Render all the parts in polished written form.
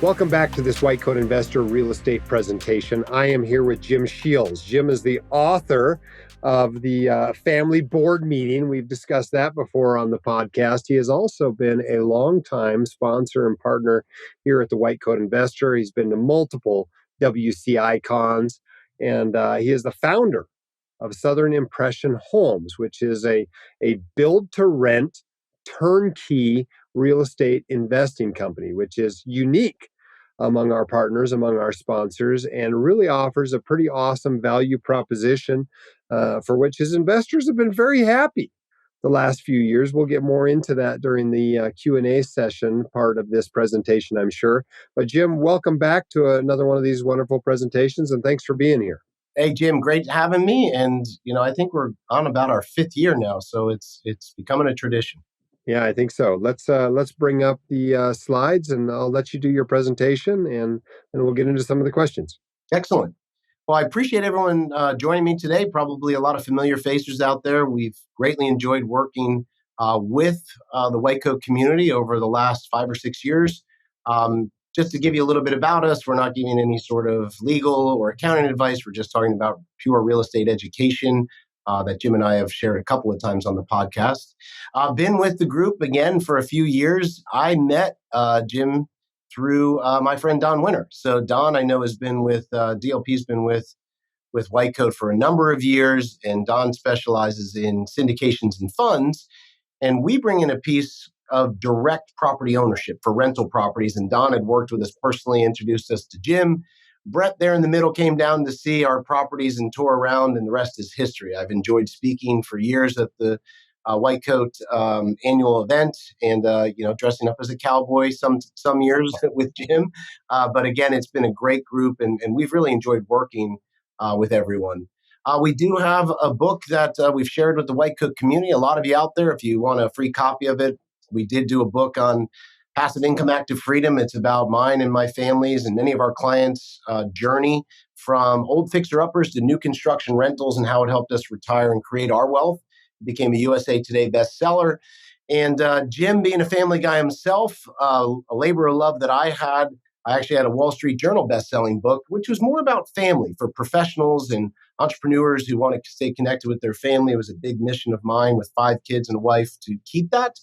Welcome back to this White Coat Investor real estate presentation. I am here with Jim Sheils. Jim is the author of the family board meeting. We've discussed that before on the podcast. He has also been a longtime sponsor and partner here at the White Coat Investor. He's been to multiple WCI cons, and he is the founder of Southern Impression Homes, which is a build-to-rent turnkey real estate investing company, which is unique among our partners, among our sponsors, and really offers a pretty awesome value proposition for which his investors have been very happy the last few years. We'll get more into that during the Q&A session part of this presentation, I'm sure. But Jim, welcome back to another one of these wonderful presentations, and thanks for being here. Hey, Jim, great having me. And, I think we're on about our 5th year now, so it's becoming a tradition. Yeah, I think so. Let's bring up the slides, and I'll let you do your presentation, and we'll get into some of the questions. Excellent. Well, I appreciate everyone joining me today. Probably a lot of familiar faces out there. We've greatly enjoyed working with the White Coat community over the last 5 or 6 years. Just to give you a little bit about us, we're not giving any sort of legal or accounting advice. We're just talking about pure real estate education that Jim and I have shared a couple of times on the podcast. I've been with the group again for a few years. I met Jim through my friend Don Winter. So Don, I know, has been with DLP's been with White Coat for a number of years, and Don specializes in syndications and funds. And we bring in a piece of direct property ownership for rental properties. And Don had worked with us personally, introduced us to Jim. Brett there in the middle came down to see our properties and tour around, and the rest is history. I've enjoyed speaking for years at the White Coat annual event, and dressing up as a cowboy some years with Jim. But again, it's been a great group, and we've really enjoyed working with everyone. We do have a book that we've shared with the White Coat community. A lot of you out there, if you want a free copy of it, we did do a book on passive income, active freedom. It's about mine and my family's and many of our clients' journey from old fixer-uppers to new construction rentals and how it helped us retire and create our wealth. It became a USA Today bestseller. And Jim, being a family guy himself, a labor of love that I actually had a Wall Street Journal best-selling book, which was more about family for professionals and entrepreneurs who want to stay connected with their family. It was a big mission of mine with 5 kids and a wife to keep that.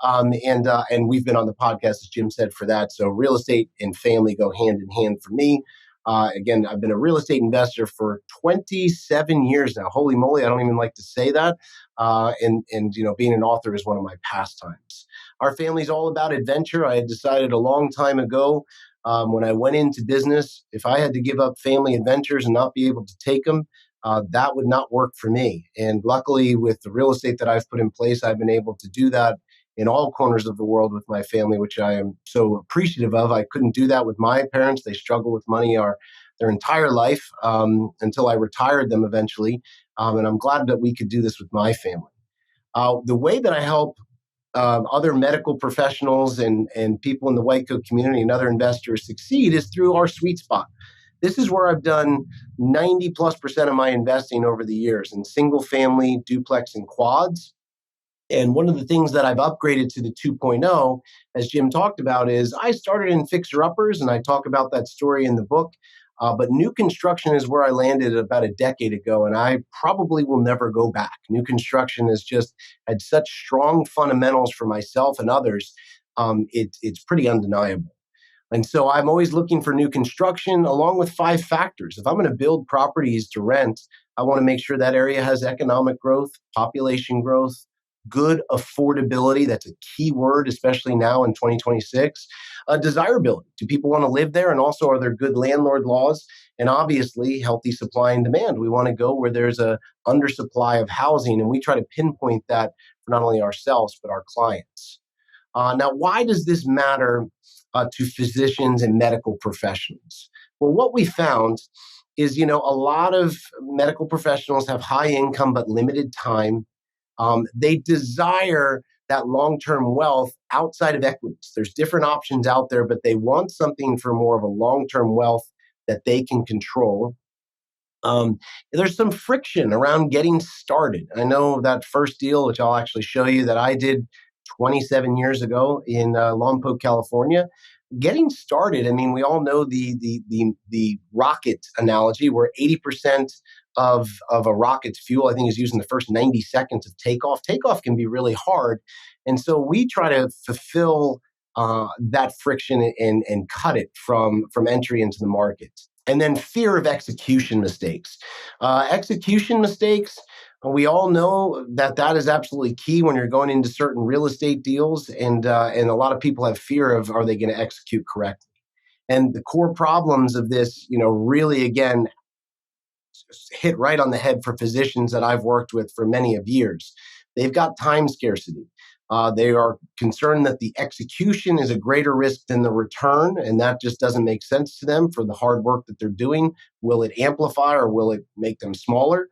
And we've been on the podcast, as Jim said, for that. So real estate and family go hand in hand for me. Again, I've been a real estate investor for 27 years now. Holy moly, I don't even like to say that. And being an author is one of my pastimes. Our family's all about adventure. I had decided a long time ago when I went into business, if I had to give up family adventures and not be able to take them, that would not work for me. And luckily, with the real estate that I've put in place, I've been able to do that in all corners of the world with my family, which I am so appreciative of. I couldn't do that with my parents. They struggled with money their entire life until I retired them eventually. And I'm glad that we could do this with my family. The way that I help other medical professionals and people in the White Coat community and other investors succeed is through our sweet spot. This is where I've done 90+% of my investing over the years in single family, duplex, and quads. And one of the things that I've upgraded to the 2.0, as Jim talked about, is I started in fixer-uppers, and I talk about that story in the book. But new construction is where I landed about a decade ago, and I probably will never go back. New construction has just had such strong fundamentals for myself and others. It's pretty undeniable. And so I'm always looking for new construction along with 5 factors. If I'm going to build properties to rent, I want to make sure that area has economic growth, population growth, good affordability. That's a key word, especially now in 2026. Desirability. Do people want to live there? And also, are there good landlord laws? And obviously, healthy supply and demand. We want to go where there's a undersupply of housing, and we try to pinpoint that for not only ourselves, but our clients. Now, why does this matter to physicians and medical professionals? Well, what we found is, a lot of medical professionals have high income but limited time. They desire that long-term wealth outside of equities. There's different options out there, but they want something for more of a long-term wealth that they can control. There's some friction around getting started. I know that first deal, which I'll actually show you, that I did 27 years ago in Lompoc, California. getting started, I mean, we all know the rocket analogy, where 80% of a rocket's fuel, I think, is used in the first 90 seconds of takeoff. Takeoff can be really hard, and so we try to fulfill that friction and cut it from entry into the market. And then fear of execution mistakes. Execution mistakes, we all know that that is absolutely key when you're going into certain real estate deals, and a lot of people have fear of, are they going to execute correctly? And the core problems of this, really again hit right on the head for physicians that I've worked with for many of years. They've got time scarcity. They are concerned that the execution is a greater risk than the return, and that just doesn't make sense to them for the hard work that they're doing. Will it amplify or will it make them smaller?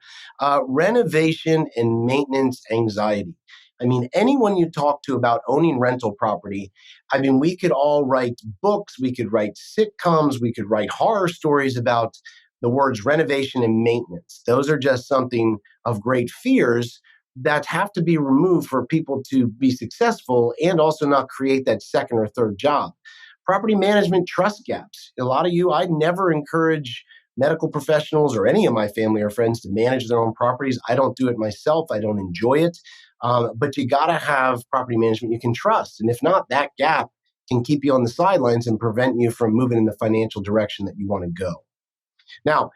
Renovation and maintenance anxiety. I mean, anyone you talk to about owning rental property, I mean, we could all write books, we could write sitcoms, we could write horror stories about the words renovation and maintenance. Those are just something of great fears that have to be removed for people to be successful and also not create that second or third job. Property management trust gaps. A lot of you, I never encourage medical professionals or any of my family or friends to manage their own properties. I don't do it myself. I don't enjoy it. But you got to have property management you can trust. And if not, that gap can keep you on the sidelines and prevent you from moving in the financial direction that you want to go. Now,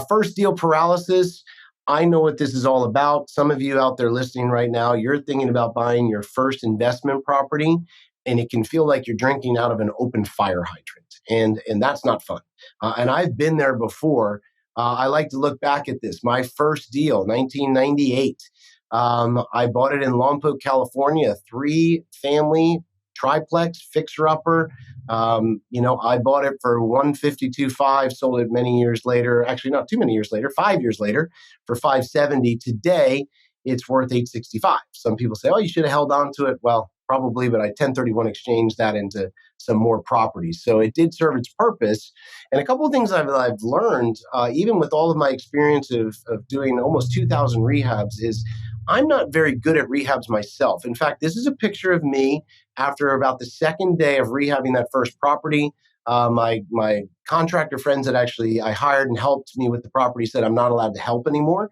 first deal paralysis. I know what this is all about. Some of you out there listening right now, you're thinking about buying your first investment property, and it can feel like you're drinking out of an open fire hydrant. And that's not fun. And I've been there before. I like to look back at this. My first deal, 1998. I bought it in Lompoc, California, a 3-family triplex fixer-upper. I bought it for 152.5, sold it many years later. Actually, not too many years later, 5 years later, for 570. Today, it's worth 865. Some people say, "Oh, you should have held on to it." Well, probably, but I 1031 exchanged that into some more properties. So it did serve its purpose. And a couple of things I've learned, even with all of my experience of doing almost 2,000 rehabs, is I'm not very good at rehabs myself. In fact, this is a picture of me after about the second day of rehabbing that first property. My contractor friends that actually I hired and helped me with the property said I'm not allowed to help anymore.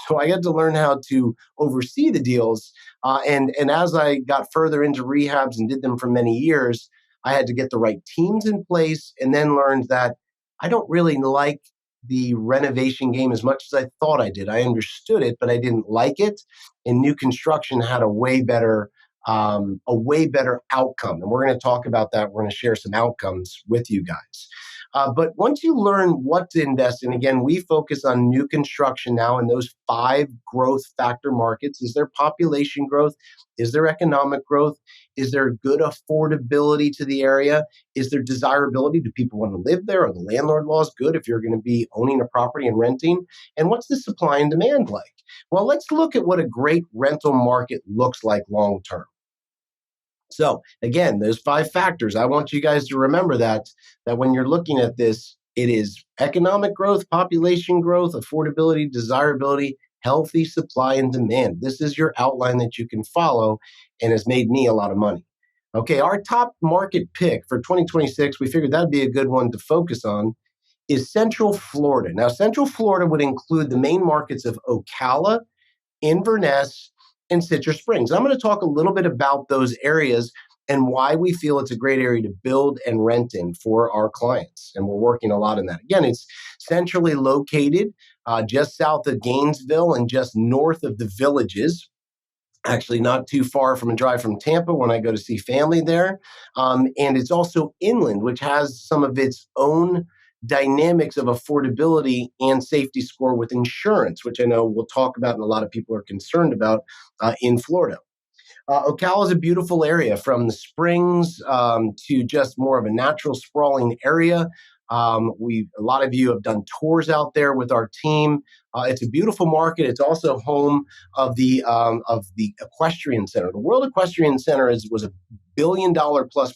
So I had to learn how to oversee the deals. And as I got further into rehabs and did them for many years, I had to get the right teams in place, and then learned that I don't really like the renovation game as much as I thought I did. I understood it, but I didn't like it. And new construction had a way better outcome. And we're going to talk about that. We're going to share some outcomes with you guys. But once you learn what to invest in, again, we focus on new construction now in those 5 growth factor markets. Is there population growth? Is there economic growth? Is there good affordability to the area? Is there desirability? Do people want to live there? Are the landlord laws good if you're going to be owning a property and renting? And what's the supply and demand like? Well, let's look at what a great rental market looks like long term. So again, those 5 factors, I want you guys to remember that when you're looking at this, it is economic growth, population growth, affordability, desirability, healthy supply and demand. This is your outline that you can follow and has made me a lot of money. Okay, our top market pick for 2026, we figured that'd be a good one to focus on, is Central Florida. Now, Central Florida would include the main markets of Ocala, Inverness, and Citrus Springs. I'm going to talk a little bit about those areas and why we feel it's a great area to build and rent in for our clients. And we're working a lot in that. Again, it's centrally located just south of Gainesville and just north of the Villages. Actually, not too far from a drive from Tampa when I go to see family there. And it's also inland, which has some of its own dynamics of affordability and safety score with insurance, which I know we'll talk about and a lot of people are concerned about in Florida. Ocala is a beautiful area, from the springs to just more of a natural sprawling area. A lot of you have done tours out there with our team. It's a beautiful market. It's also home of the Equestrian Center. The World Equestrian Center was a $1 billion+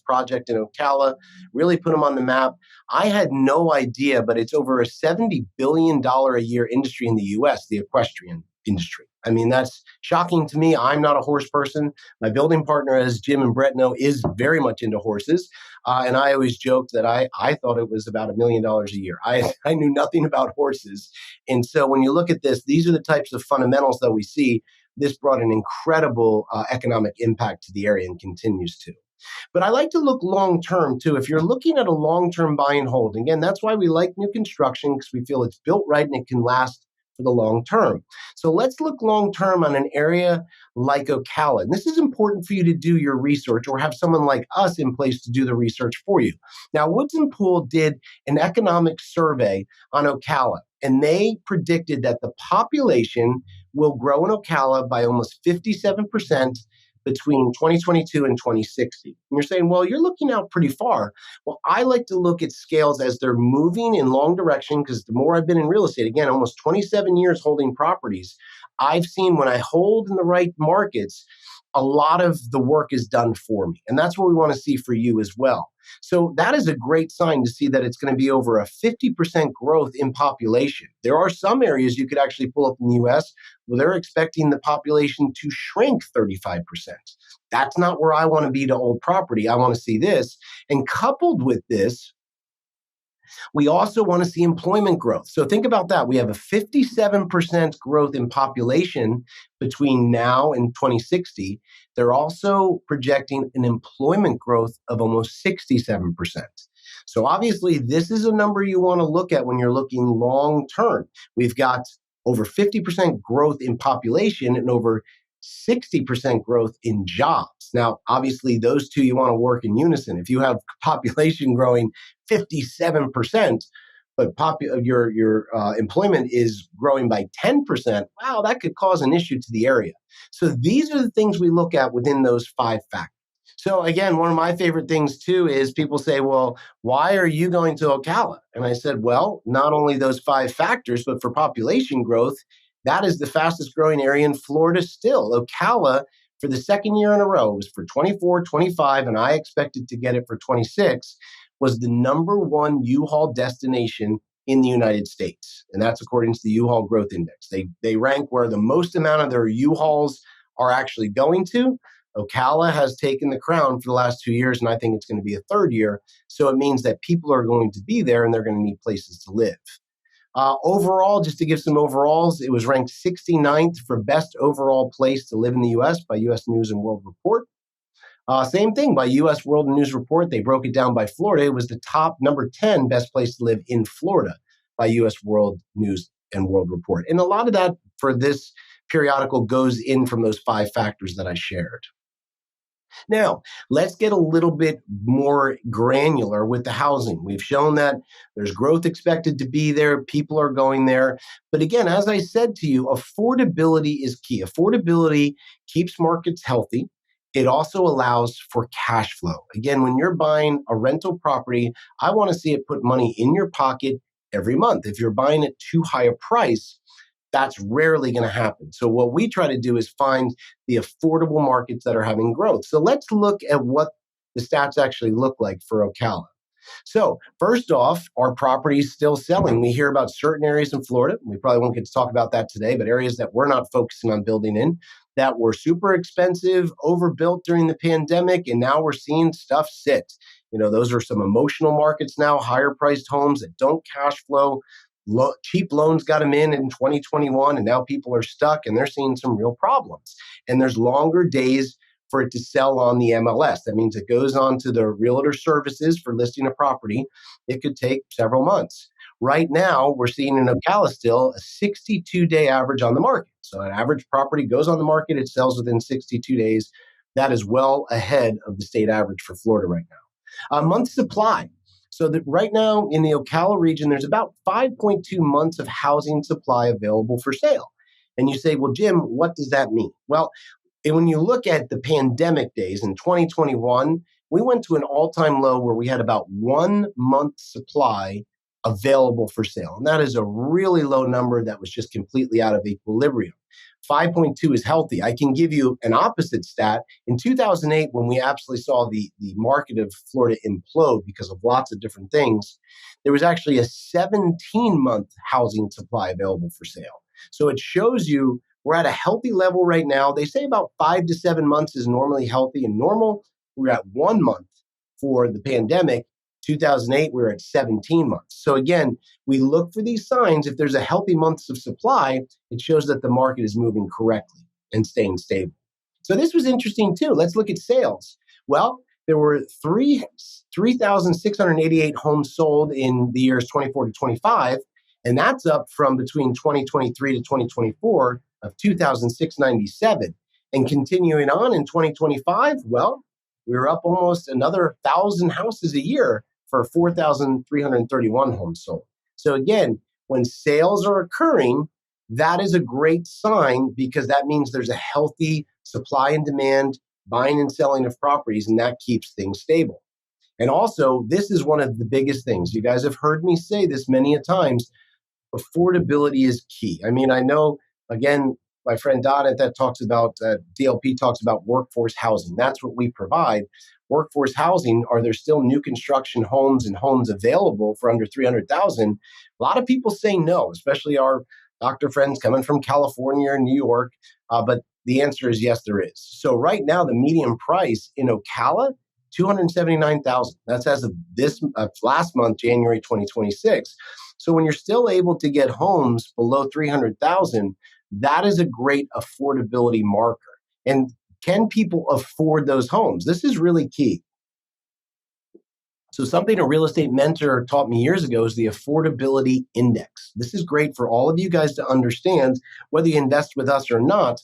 project in Ocala. Really put them on the map. I had no idea, but it's over a $70 billion a year industry in the U.S. The equestrian industry. I mean, that's shocking to me. I'm not a horse person. My building partner, as Jim and Brett know, is very much into horses. And I always joked that I thought it was about $1 million a year. I knew nothing about horses. And so when you look at this, these are the types of fundamentals that we see. This brought an incredible economic impact to the area and continues to. But I like to look long term too. If you're looking at a long term buy and hold, again, that's why we like new construction because we feel it's built right and it can last for the long term. So let's look long term on an area like Ocala. And this is important for you to do your research or have someone like us in place to do the research for you. Now, Woods and Poole did an economic survey on Ocala, and they predicted that the population will grow in Ocala by almost 57% between 2022 and 2060. And you're saying, well, you're looking out pretty far. Well, I like to look at scales as they're moving in long direction because the more I've been in real estate, again, almost 27 years holding properties, I've seen when I hold in the right markets, a lot of the work is done for me. And that's what we want to see for you as well. So that is a great sign to see that it's going to be over a 50% growth in population. There are some areas you could actually pull up in the US where they're expecting the population to shrink 35%. That's not where I want to be to hold property. I want to see this. And coupled with this, we also want to see employment growth. So think about that. We have a 57% growth in population between now and 2060. They're also projecting an employment growth of almost 67%. So obviously, this is a number you want to look at when you're looking long term. We've got over 50% growth in population and over 60% growth in jobs. Now, obviously, those two you want to work in unison. If you have population growing 57%, but your employment is growing by 10%, wow, that could cause an issue to the area. So these are the things we look at within those 5 factors. So again, one of my favorite things too is people say, well, why are you going to Ocala? And I said, well, not only those 5 factors, but for population growth, that is the fastest growing area in Florida still. Ocala, for the second year in a row, was for 24, 25, and I expected to get it for 26, was the #1 U-Haul destination in the United States. And that's according to the U-Haul Growth Index. They rank where the most amount of their U-Hauls are actually going to. Ocala has taken the crown for the last 2 years, and I think it's going to be a third year. So it means that people are going to be there and they're going to need places to live. Overall, just to give some overalls, it was ranked 69th for best overall place to live in the U.S. by U.S. News and World Report. Same thing by U.S. World News Report. They broke it down by Florida. It was the top #10 best place to live in Florida by U.S. World News and World Report. And a lot of that for this periodical goes in from those 5 factors that I shared. Now, let's get a little bit more granular with the housing. We've shown that there's growth expected to be there. People are going there. But again, as I said to you, affordability is key. Affordability keeps markets healthy. It also allows for cash flow. Again, when you're buying a rental property, I want to see it put money in your pocket every month. If you're buying at too high a price, that's rarely going to happen. So what we try to do is find the affordable markets that are having growth. So let's look at what the stats actually look like for Ocala. So first off, our property is still selling. We hear about certain areas in Florida. We probably won't get to talk about that today, but areas that we're not focusing on building in that were super expensive, overbuilt during the pandemic, and now we're seeing stuff sit. Those are some emotional markets now, higher priced homes that don't cash flow. Cheap loans got them in 2021, and now people are stuck and they're seeing some real problems. And there's longer days for it to sell on the MLS. That means it goes on to the realtor services for listing a property. It could take several months. Right now, we're seeing in Ocala still a 62-day average on the market. So an average property goes on the market, it sells within 62 days. That is well ahead of the state average for Florida right now. Month supply. So that right now in the Ocala region, there's about 5.2 months of housing supply available for sale. And you say, well, Jim, what does that mean? Well, when you look at the pandemic days in 2021, we went to an all-time low where we had about 1 month supply available for sale. And that is a really low number that was just completely out of equilibrium. 5.2 is healthy. I can give you an opposite stat. In 2008, when we absolutely saw the market of Florida implode because of lots of different things, there was actually a 17-month housing supply available for sale. So it shows you We're at a healthy level right now. They say about 5 to 7 months is normally healthy and normal. We're at 1 month for the pandemic. 2008, we were at 17 months. So again, we look for these signs. If there's a healthy months of supply, it shows that the market is moving correctly and staying stable. So this was interesting too. Let's look at sales. Well, there were 3,688 homes sold in the years 24 to 25, and that's up from between 2023 to 2024 of 2,697. And continuing on in 2025, well, we were up almost another 1,000 houses a year for 4,331 homes sold. So again, when sales are occurring, that is a great sign because that means there's a healthy supply and demand, buying and selling of properties, and that keeps things stable. And also, this is one of the biggest things. You guys have heard me say this many a times. Affordability is key. I mean, I know, again, my friend Dahle that talks about, DLP talks about workforce housing. That's what we provide. Workforce housing, are there still new construction homes and homes available for under 300,000? A lot of people say no, especially our doctor friends coming from California or New York. But the answer is yes, there is. So right now, the median price in Ocala, 279,000. That's as of this last month, January 2026. So when you're still able to get homes below 300,000, that is a great affordability marker. And can people afford those homes? This is really key. So something a real estate mentor taught me years ago is the affordability index. This is great for all of you guys to understand, whether you invest with us or not.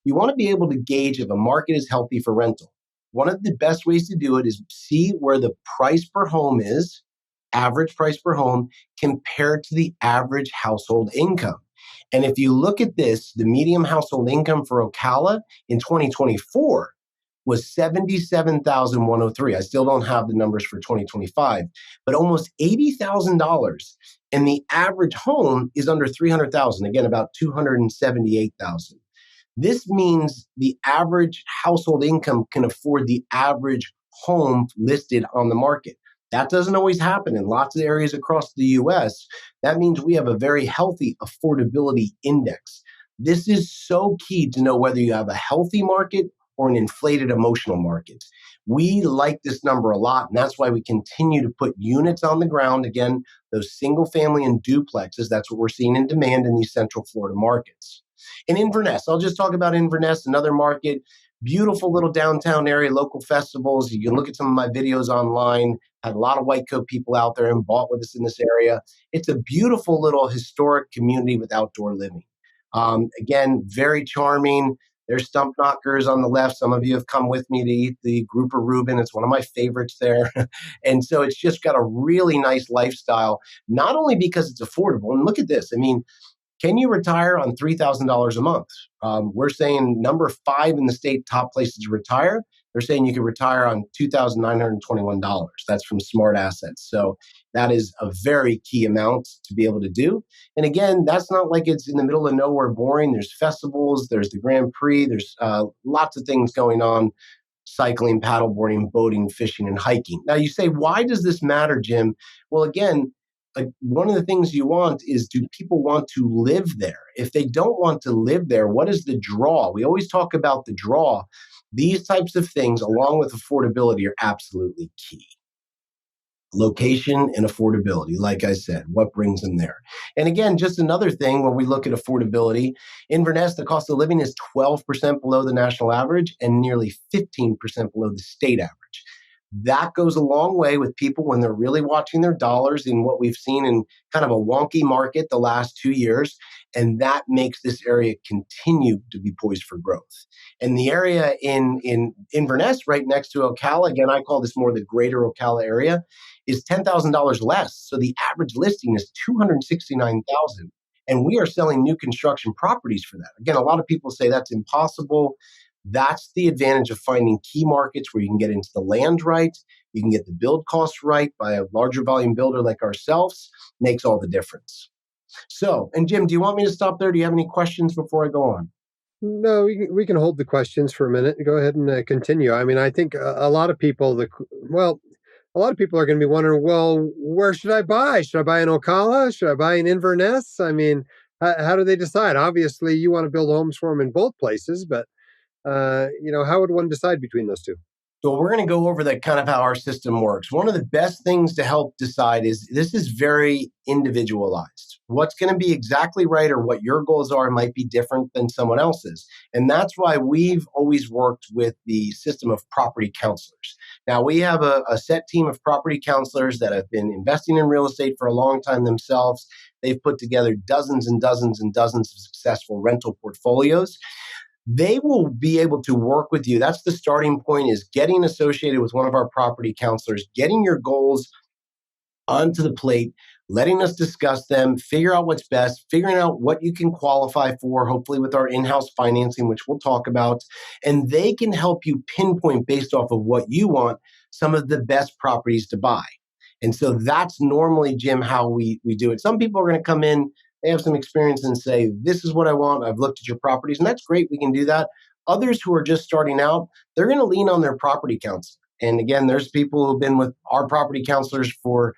You want to be able to gauge if a market is healthy for rental. One of the best ways to do it is see where the price per home is, average price per home, compared to the average household income. And if you look at this, the median household income for Ocala in 2024 was 77,103. I still don't have the numbers for 2025, but almost $80,000. And the average home is under 300,000, again, about 278,000. This means the average household income can afford the average home listed on the market. That doesn't always happen in lots of areas across the US. That means we have a very healthy affordability index. This is so key to know whether you have a healthy market or an inflated emotional market. We like this number a lot, and that's why we continue to put units on the ground. Again, those single family and duplexes, that's what we're seeing in demand in these Central Florida markets. In Inverness, I'll just talk about Inverness, another market, beautiful little downtown area, local festivals. You can look at some of my videos online. Had a lot of white coat people out there and bought with us in this area. It's a beautiful little historic community with outdoor living. Again, very charming. There's stump knockers on the left. Some of you have come with me to eat the grouper Reuben. It's one of my favorites there. And so it's just got a really nice lifestyle, not only because it's affordable. And look at this. I mean, can you retire on $3,000 a month? We're saying number 5 in the state top places to retire. They're saying you can retire on $2,921. That's from Smart Assets. So that is a very key amount to be able to do. And again, that's not like it's in the middle of nowhere boring. There's festivals, there's the Grand Prix, there's lots of things going on: cycling, paddleboarding, boating, fishing, and hiking. Now you say, why does this matter, Jim? Well, again, like one of the things you want is, do people want to live there? If they don't want to live there, what is the draw? We always talk about the draw. These types of things, along with affordability, are absolutely key. Location and affordability, like I said, what brings them there? And again, just another thing when we look at affordability, Inverness, the cost of living is 12% below the national average and nearly 15% below the state average. That goes a long way with people when they're really watching their dollars in what we've seen in kind of a wonky market the last 2 years. And that makes this area continue to be poised for growth. And the area in Inverness, right next to Ocala, again, I call this more the greater Ocala area, is $10,000 less. So the average listing is $269,000. And we are selling new construction properties for that. Again, a lot of people say that's impossible. That's the advantage of finding key markets where you can get into the land right, you can get the build costs right by a larger volume builder like ourselves. Makes all the difference. So, and Jim, do you want me to stop there? Do you have any questions before I go on? No, we can hold the questions for a minute. Go ahead and continue. I mean, I think a lot of people, a lot of people are going to be wondering, well, where should I buy? Should I buy in Ocala? Should I buy in Inverness? I mean, How do they decide? Obviously, you want to build homes for them in both places, but how would one decide between those two? So we're going to go over that kind of how our system works. One of the best things to help decide is this is very individualized. What's going to be exactly right or what your goals are might be different than someone else's. And that's why we've always worked with the system of property counselors. Now, we have a set team of property counselors that have been investing in real estate for a long time themselves. They've put together dozens and dozens and dozens of successful rental portfolios. They will be able to work with you. That's the starting point, is getting associated with one of our property counselors, getting your goals onto the plate, letting us discuss them, figure out what's best, figuring out what you can qualify for, hopefully with our in-house financing, which we'll talk about. And they can help you pinpoint, based off of what you want, some of the best properties to buy. And so that's normally, Jim, how we do it. Some people are going to come in, they have some experience and say, this is what I want. I've looked at your properties, and that's great. We can do that. Others who are just starting out, they're going to lean on their property counselor. And again, there's people who've been with our property counselors for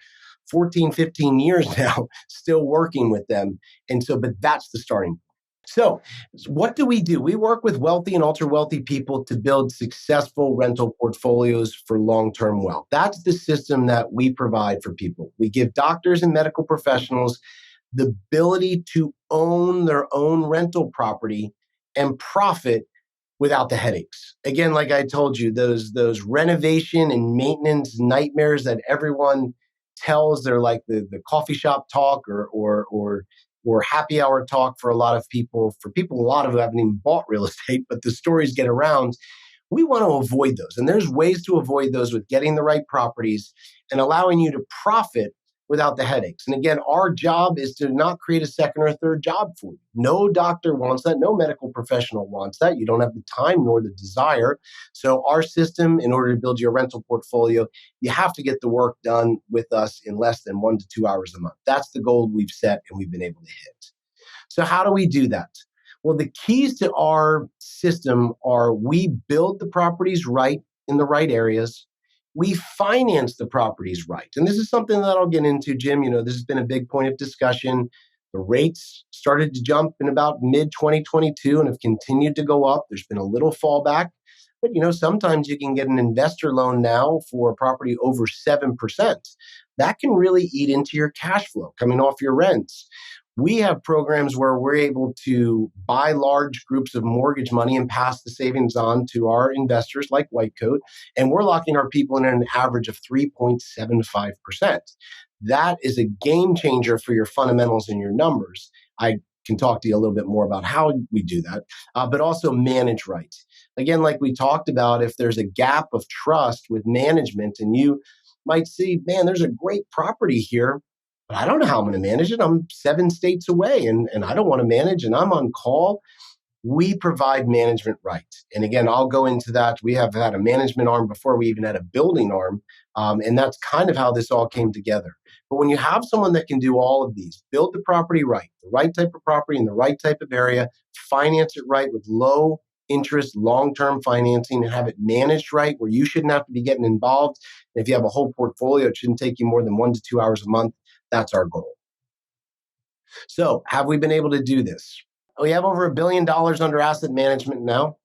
14, 15 years now, still working with them. And so, but that's the starting point. So, what do? We work with wealthy and ultra wealthy people to build successful rental portfolios for long term wealth. That's the system that we provide for people. We give doctors and medical professionals the ability to own their own rental property and profit without the headaches. Again, like I told you, those renovation and maintenance nightmares that everyone tells, they're like the coffee shop talk or happy hour talk for a lot of people. For people, a lot of who haven't even bought real estate, but the stories get around. We want to avoid those. And there's ways to avoid those with getting the right properties and allowing you to profit without the headaches. And again, our job is to not create a second or third job for you. No doctor wants that. No medical professional wants that. You don't have the time nor the desire. So our system, in order to build your rental portfolio, you have to get the work done with us in less than 1 to 2 hours a month. That's the goal we've set and we've been able to hit. So how do we do that? Well, the keys to our system are: we build the properties right in the right areas. We finance the properties right. And this is something that I'll get into, Jim. This has been a big point of discussion. The rates started to jump in about mid 2022 and have continued to go up. There's been a little fallback. But sometimes you can get an investor loan now for a property over 7%. That can really eat into your cash flow coming off your rents. We have programs where we're able to buy large groups of mortgage money and pass the savings on to our investors like White Coat, and we're locking our people in at an average of 3.75%. That is a game changer for your fundamentals and your numbers. I can talk to you a little bit more about how we do that, but also manage right. Again, like we talked about, if there's a gap of trust with management and you might see, man, there's a great property here, but I don't know how I'm going to manage it. I'm 7 states away and I don't want to manage and I'm on call. We provide management right. And again, I'll go into that. We have had a management arm before we even had a building arm. And that's kind of how this all came together. But when you have someone that can do all of these, build the property right, the right type of property in the right type of area, finance it right with low interest, long-term financing, and have it managed right where you shouldn't have to be getting involved. And if you have a whole portfolio, it shouldn't take you more than 1 to 2 hours a month. That's our goal. So have we been able to do this? We have over $1 billion under asset management now.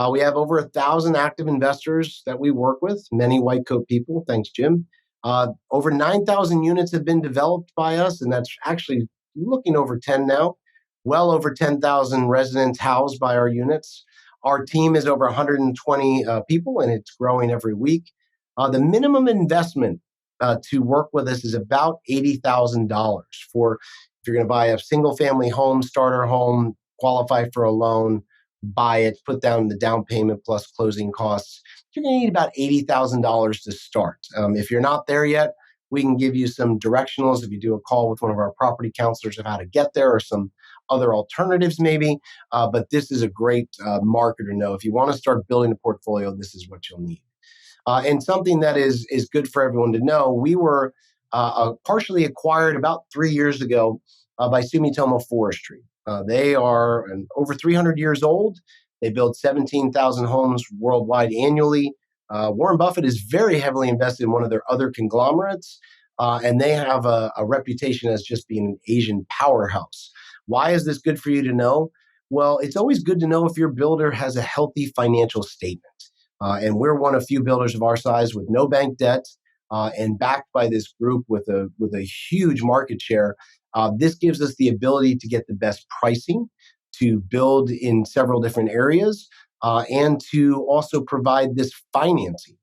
We have over 1,000 active investors that we work with, many White Coat people. Thanks, Jim. Over 9,000 units have been developed by us, and that's actually looking over 10 now. Well over 10,000 residents housed by our units. Our team is over 120 people, and it's growing every week. The minimum investment to work with us is about $80,000 for if you're going to buy a single family home, starter home, qualify for a loan, buy it, put down the down payment plus closing costs. You're going to need about $80,000 to start. If you're not there yet, we can give you some directionals if you do a call with one of our property counselors of how to get there or some other alternatives maybe. But this is a great marker to know. If you want to start building a portfolio, this is what you'll need. And something that is good for everyone to know, we were partially acquired about 3 years ago by Sumitomo Forestry. They are over 300 years old. They build 17,000 homes worldwide annually. Warren Buffett is very heavily invested in one of their other conglomerates, and they have a reputation as just being an Asian powerhouse. Why is this good for you to know? Well, it's always good to know if your builder has a healthy financial statement. And we're one of few builders of our size with no bank debt and backed by this group with a huge market share. This gives us the ability to get the best pricing, to build in several different areas, and to also provide this financing.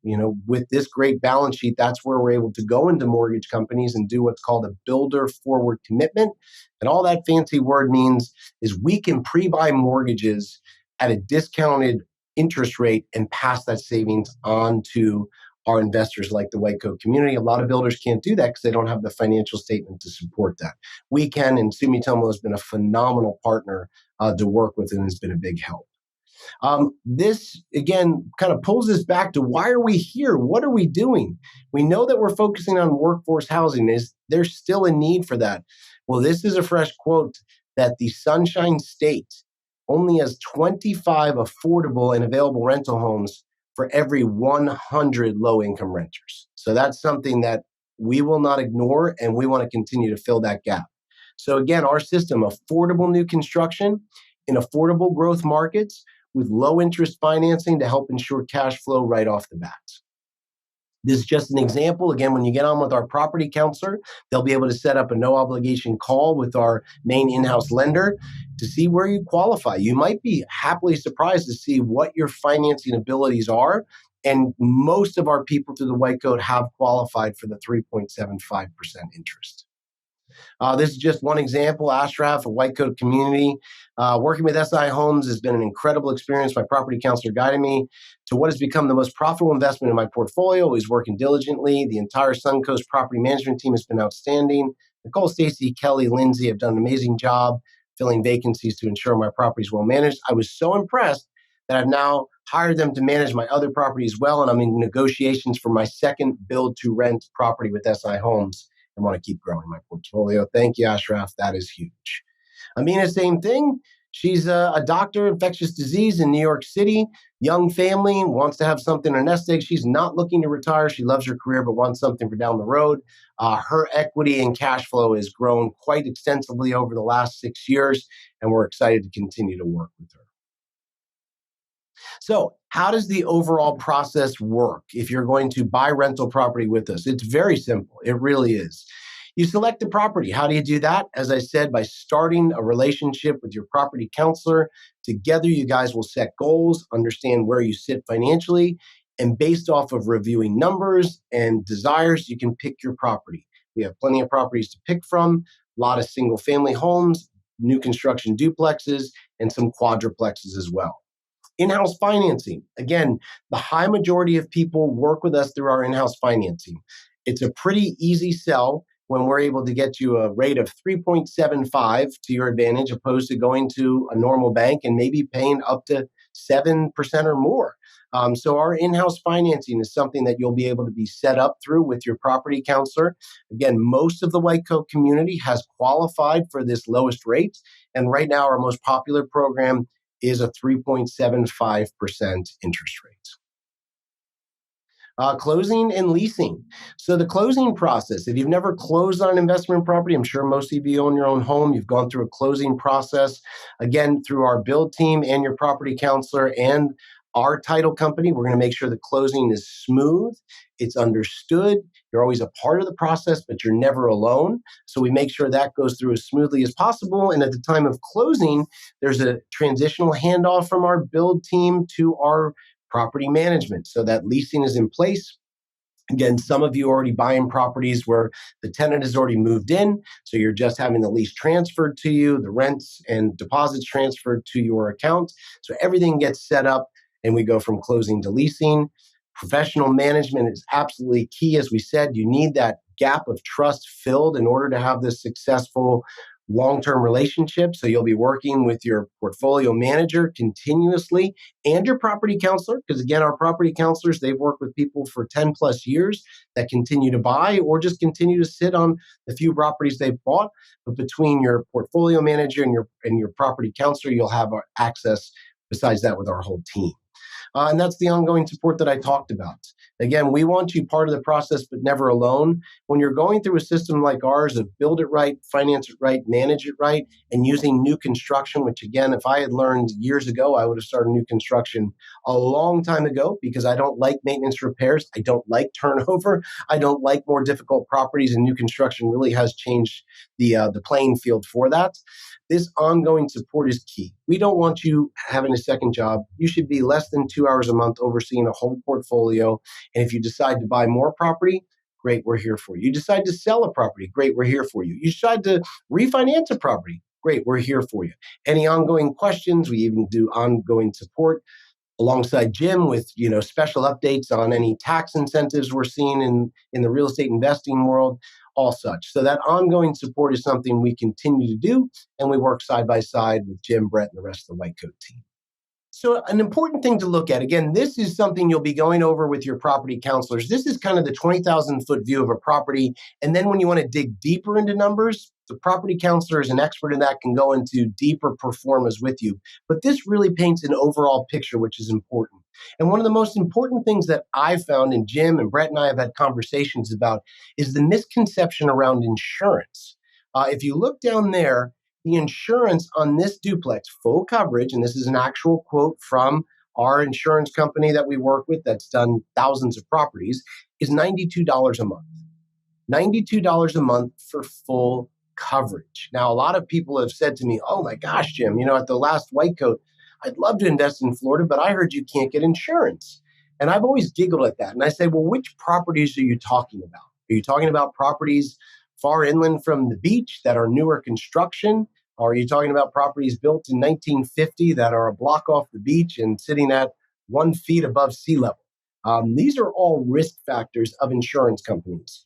With this great balance sheet, that's where we're able to go into mortgage companies and do what's called a builder forward commitment. And all that fancy word means is we can pre-buy mortgages at a discounted interest rate and pass that savings on to our investors like the White Coat community. A lot of builders can't do that because they don't have the financial statement to support that. We can, and Sumitomo has been a phenomenal partner to work with and has been a big help. This, again, kind of pulls us back to why are we here? What are we doing? We know that we're focusing on workforce housing. Is there still a need for that? Well, this is a fresh quote that the Sunshine State only has 25 affordable and available rental homes for every 100 low-income renters. So that's something that we will not ignore, and we want to continue to fill that gap. So again, our system, affordable new construction in affordable growth markets with low interest financing to help ensure cash flow right off the bat. This is just an example. Again, when you get on with our property counselor, they'll be able to set up a no obligation call with our main in-house lender to see where you qualify. You might be happily surprised to see what your financing abilities are. And most of our people through the White Coat have qualified for the 3.75% interest. This is just one example. Ashraf, a White Coat community. Working with SI Homes has been an incredible experience. My property counselor guided me to what has become the most profitable investment in my portfolio. He's working diligently. The entire Suncoast property management team has been outstanding. Nicole, Stacy, Kelly, Lindsay have done an amazing job filling vacancies to ensure my property is well managed. I was so impressed that I've now hired them to manage my other property as well, and I'm in negotiations for my second build-to-rent property with SI Homes. I want to keep growing my portfolio. Thank you, Ashraf. That is huge. Amina, same thing. She's a doctor, infectious disease in New York City, young family, wants to have something in her nest egg. She's not looking to retire. She loves her career, but wants something for down the road. Her equity and cash flow has grown quite extensively over the last 6 years, and we're excited to continue to work with her. So how does the overall process work if you're going to buy rental property with us? It's very simple. It really is. You select the property. How do you do that? As I said, by starting a relationship with your property counselor. Together, you guys will set goals, understand where you sit financially, and based off of reviewing numbers and desires, you can pick your property. We have plenty of properties to pick from, a lot of single-family homes, new construction duplexes, and some quadruplexes as well. In-house financing. Again, the high majority of people work with us through our in-house financing. It's a pretty easy sell when we're able to get you a rate of 3.75 to your advantage, opposed to going to a normal bank and maybe paying up to 7% or more. So our in-house financing is something that you'll be able to be set up through with your property counselor. Again, most of the White Coat community has qualified for this lowest rate. And right now, our most popular program is a 3.75% interest rate. Closing and leasing. So the closing process, if you've never closed on an investment property, I'm sure most of you own your own home, you've gone through a closing process, again, through our build team and your property counselor and our title company. We're going to make sure the closing is smooth, it's understood. You're always a part of the process, but you're never alone. So we make sure that goes through as smoothly as possible. And at the time of closing, there's a transitional handoff from our build team to our property management. So that leasing is in place. Again, some of you are already buying properties where the tenant has already moved in. So you're just having the lease transferred to you, the rents and deposits transferred to your account. So everything gets set up and we go from closing to leasing. Professional management is absolutely key. As we said, you need that gap of trust filled in order to have this successful long-term relationship. So you'll be working with your portfolio manager continuously and your property counselor, because again, our property counselors, they've worked with people for 10 plus years that continue to buy or just continue to sit on the few properties they've bought. But between your portfolio manager and your property counselor, you'll have access besides that with our whole team. And that's the ongoing support that I talked about. Again, we want you part of the process, but never alone. When you're going through a system like ours of build it right, finance it right, manage it right, and using new construction, which again, if I had learned years ago, I would have started new construction a long time ago because I don't like maintenance repairs. I don't like turnover. I don't like more difficult properties, and new construction really has changed the playing field for that. This ongoing support is key. We don't want you having a second job. You should be less than 2 hours a month overseeing a whole portfolio. And if you decide to buy more property, great, we're here for you. You decide to sell a property, great, we're here for you. You decide to refinance a property, great, we're here for you. Any ongoing questions, we even do ongoing support alongside Jim with special updates on any tax incentives we're seeing in the real estate investing world, all such. So that ongoing support is something we continue to do, and we work side by side with Jim, Brett, and the rest of the White Coat team. So an important thing to look at, again, this is something you'll be going over with your property counselors. This is kind of the 20,000 foot view of a property. And then when you want to dig deeper into numbers, the property counselor is an expert in that, can go into deeper performers with you. But this really paints an overall picture, which is important. And one of the most important things that I've found, and Jim and Brett and I have had conversations about, is the misconception around insurance. If you look down there, the insurance on this duplex, full coverage, and this is an actual quote from our insurance company that we work with that's done thousands of properties, is $92 a month. $92 a month for full coverage. Now, a lot of people have said to me, oh my gosh, Jim, at the last White Coat, I'd love to invest in Florida, but I heard you can't get insurance. And I've always giggled at that. And I say, well, which properties are you talking about? Are you talking about properties far inland from the beach that are newer construction? Or are you talking about properties built in 1950 that are a block off the beach and sitting at 1 feet above sea level? These are all risk factors of insurance companies,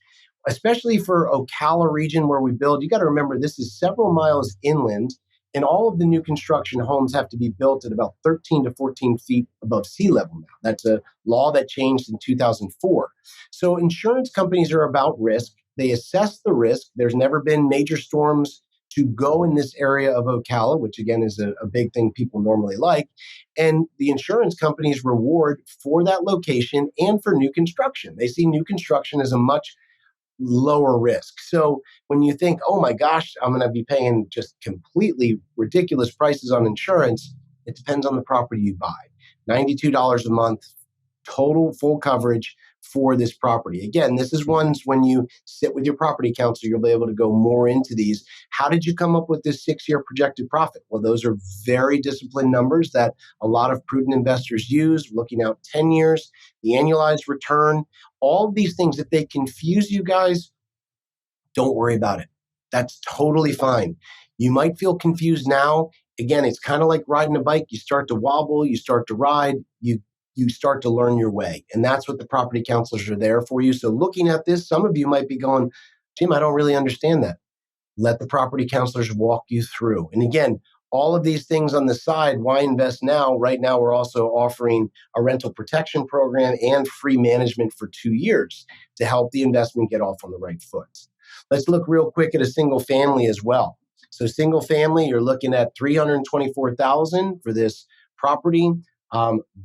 especially for Ocala region where we build. You got to remember, this is several miles inland, and all of the new construction homes have to be built at about 13 to 14 feet above sea level now. That's a law that changed in 2004. So insurance companies are about risk. They assess the risk. There's never been major storms to go in this area of Ocala, which again is a big thing people normally like. And the insurance companies reward for that location and for new construction. They see new construction as a much lower risk. So when you think, oh my gosh, I'm going to be paying just completely ridiculous prices on insurance, it depends on the property you buy. $92 a month, total full coverage for this property. Again, this is ones when you sit with your property counselor, you'll be able to go more into these. How did you come up with this 6-year projected profit? Well, those are very disciplined numbers that a lot of prudent investors use, looking out 10 years, the annualized return, all of these things. If they confuse you guys, don't worry about it. That's totally fine. You might feel confused now. Again, it's kind of like riding a bike. You start to wobble, you start to ride, you start to learn your way. And that's what the property counselors are there for you. So looking at this, some of you might be going, Jim, I don't really understand that. Let the property counselors walk you through. And again, all of these things on the side, why invest now? Right now, we're also offering a rental protection program and free management for 2 years to help the investment get off on the right foot. Let's look real quick at a single family as well. So single family, you're looking at $324,000 for this property.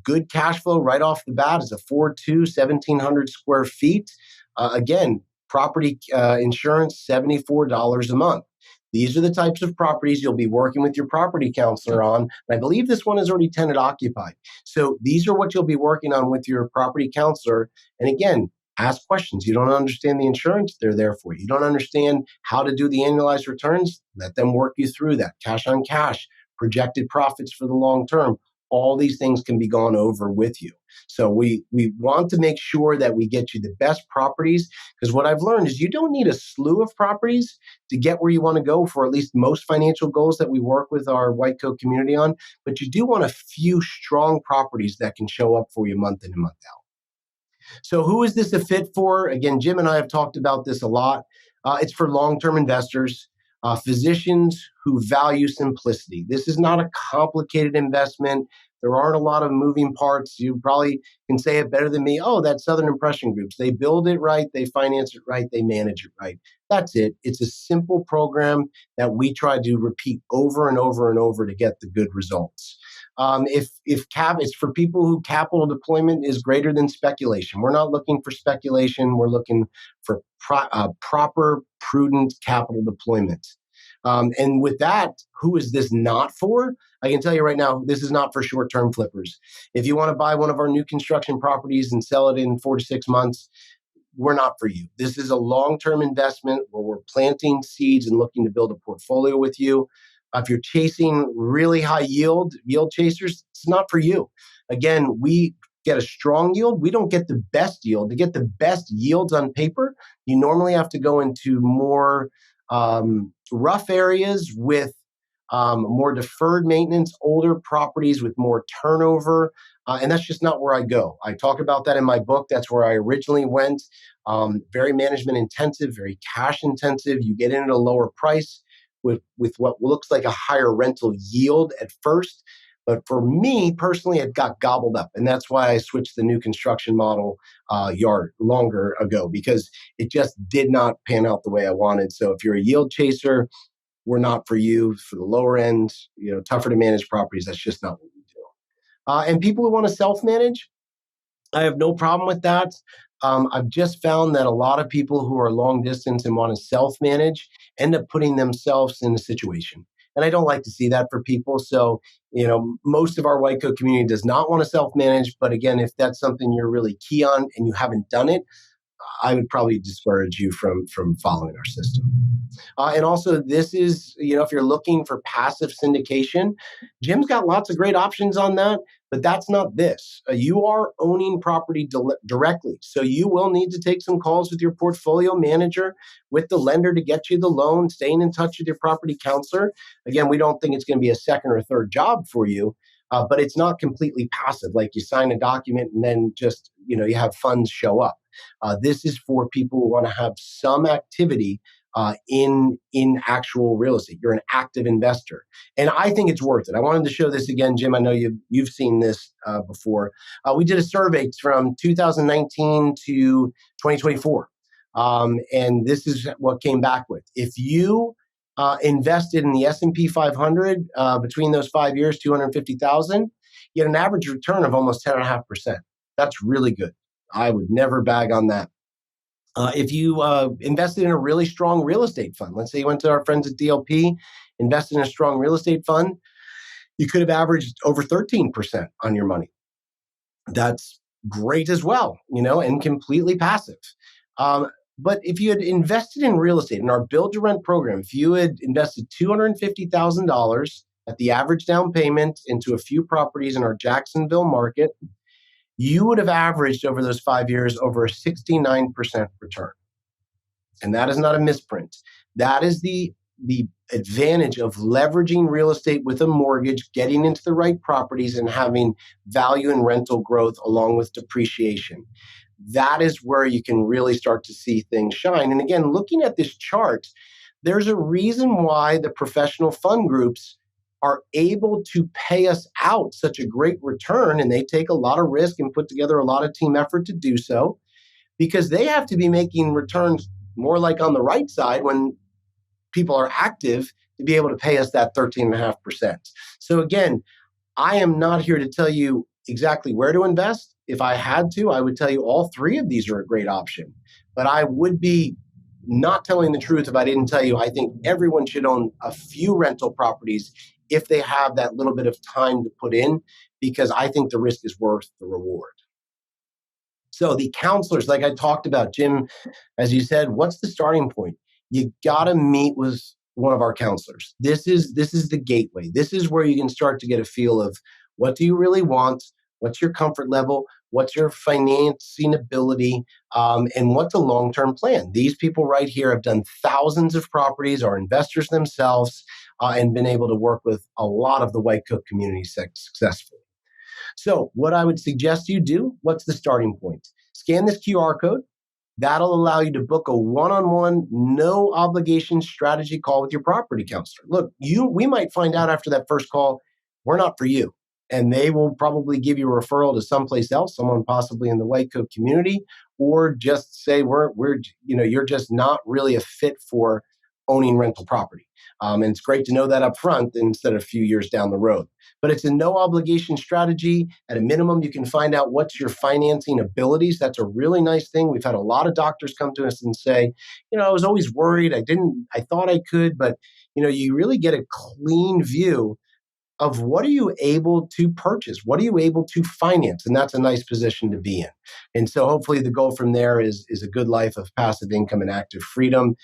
Good cash flow right off the bat is a 4.2, 1,700 square feet. Again, property insurance, $74 a month. These are the types of properties you'll be working with your property counselor on. And I believe this one is already tenant occupied. So these are what you'll be working on with your property counselor. And again, ask questions. You don't understand the insurance, they're there for you. You don't understand how to do the annualized returns, let them work you through that. Cash on cash, projected profits for the long term. All these things can be gone over with you. So we want to make sure that we get you the best properties, because what I've learned is you don't need a slew of properties to get where you want to go for at least most financial goals that we work with our White Coat community on, but you do want a few strong properties that can show up for you month in and month out. So who is this a fit for? Again, Jim and I have talked about this a lot. It's for long-term investors, physicians who value simplicity. This is not a complicated investment. There aren't a lot of moving parts. You probably can say it better than me. Oh, that's Southern Impression Groups. They build it right. They finance it right. They manage it right. That's it. It's a simple program that we try to repeat over and over and over to get the good results. It's for people who capital deployment is greater than speculation. We're not looking for speculation. We're looking for proper, prudent capital deployment. And with that, who is this not for? I can tell you right now, this is not for short-term flippers. If you want to buy one of our new construction properties and sell it in 4 to 6 months, we're not for you. This is a long-term investment where we're planting seeds and looking to build a portfolio with you. If you're chasing really high yield chasers, it's not for you. Again, we get a strong yield. We don't get the best yield. To get the best yields on paper, you normally have to go into more rough areas with more deferred maintenance, older properties with more turnover. And that's just not where I go. I talk about that in my book. That's where I originally went. Very management intensive, very cash intensive. You get in at a lower price with what looks like a higher rental yield at first. But for me personally, it got gobbled up. And that's why I switched the new construction model longer ago, because it just did not pan out the way I wanted. So if you're a yield chaser, we're not for you. For the lower end, tougher to manage properties, that's just not what we do. And people who want to self-manage, I have no problem with that. I've just found that a lot of people who are long distance and want to self-manage end up putting themselves in a situation. And I don't like to see that for people. So, most of our white coat community does not want to self-manage. But again, if that's something you're really key on and you haven't done it, I would probably discourage you from following our system. And also, this is, if you're looking for passive syndication, Jim's got lots of great options on that, but that's not this. You are owning property directly. So you will need to take some calls with your portfolio manager, with the lender to get you the loan, staying in touch with your property counselor. Again, we don't think it's going to be a second or third job for you. But it's not completely passive, like you sign a document and then just, you have funds show up. This is for people who want to have some activity in actual real estate. You're an active investor. And I think it's worth it. I wanted to show this again, Jim. I know you've seen this before. We did a survey from 2019 to 2024. And this is what came back with. If you invested in the S&P 500 between those 5 years, 250,000, you had an average return of almost 10.5%. That's really good. I would never bag on that. If you invested in a really strong real estate fund, let's say you went to our friends at DLP, invested in a strong real estate fund, you could have averaged over 13% on your money. That's great as well, and completely passive. But if you had invested in real estate in our build to rent program, if you had invested $250,000 at the average down payment into a few properties in our Jacksonville market, you would have averaged over those 5 years over a 69% return. And that is not a misprint. That is the advantage of leveraging real estate with a mortgage, getting into the right properties and having value and rental growth along with depreciation. That is where you can really start to see things shine. And again, looking at this chart, there's a reason why the professional fund groups are able to pay us out such a great return, and they take a lot of risk and put together a lot of team effort to do so, because they have to be making returns more like on the right side when people are active to be able to pay us that 13.5%. So again, I am not here to tell you exactly where to invest. If I had to, I would tell you all three of these are a great option. But I would be not telling the truth if I didn't tell you I think everyone should own a few rental properties if they have that little bit of time to put in, because I think the risk is worth the reward. So the counselors, like I talked about, Jim, as you said, what's the starting point? You got to meet with one of our counselors. This is the gateway. This is where you can start to get a feel of what do you really want? What's your comfort level? What's your financing ability? And what's a long-term plan? These people right here have done thousands of properties, are investors themselves, and been able to work with a lot of the white coat community successfully. So what I would suggest you do, what's the starting point? Scan this QR code. That'll allow you to book a one-on-one, no obligation strategy call with your property counselor. Look, we might find out after that first call, we're not for you. And they will probably give you a referral to someplace else, someone possibly in the white coat community, or just say you're just not really a fit for owning rental property. And it's great to know that up front instead of a few years down the road. But it's a no obligation strategy. At a minimum, you can find out what's your financing abilities. That's a really nice thing. We've had a lot of doctors come to us and say, I was always worried. I thought I could, but you really get a clean view of what are you able to purchase? What are you able to finance? And that's a nice position to be in. And so hopefully the goal from there is a good life of passive income and active freedom.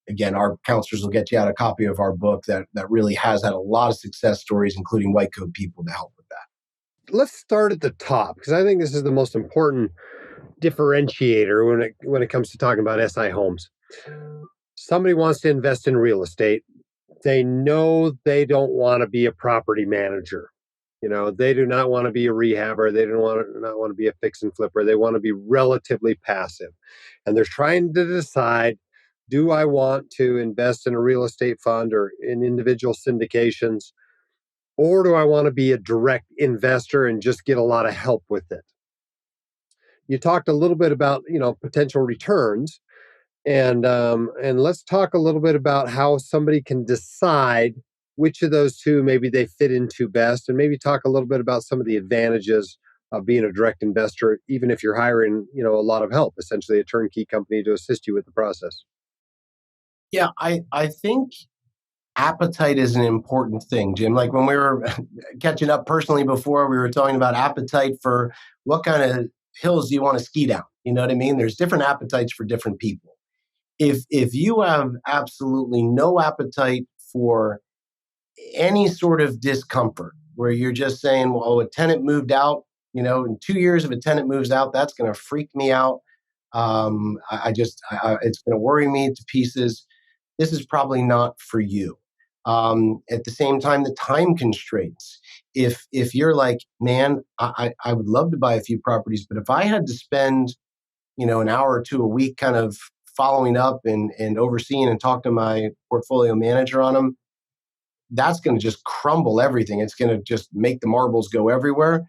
Again, our counselors will get you out a copy of our book that really has had a lot of success stories, including white coat people, to help with that. Let's start at the top, because I think this is the most important differentiator when it comes to talking about SI homes. Somebody wants to invest in real estate. They know they don't want to be a property manager. They do not want to be a rehabber. They not want to be a fix and flipper. They want to be relatively passive. And they're trying to decide, do I want to invest in a real estate fund or in individual syndications, or do I want to be a direct investor and just get a lot of help with it? You talked a little bit about, potential returns. And let's talk a little bit about how somebody can decide which of those two maybe they fit into best, and maybe talk a little bit about some of the advantages of being a direct investor, even if you're hiring, a lot of help, essentially a turnkey company to assist you with the process. Yeah, I think appetite is an important thing, Jim. Like when we were catching up personally before, we were talking about appetite for what kind of hills do you want to ski down? You know what I mean? There's different appetites for different people. If you have absolutely no appetite for any sort of discomfort, where you're just saying, well, a tenant moved out, in 2 years if a tenant moves out, that's going to freak me out. It's going to worry me to pieces. This is probably not for you. At the same time, the time constraints. If you're like, man, I would love to buy a few properties, but if I had to spend, an hour or two a week kind of following up and overseeing and talk to my portfolio manager on them, that's going to just crumble everything. It's going to just make the marbles go everywhere.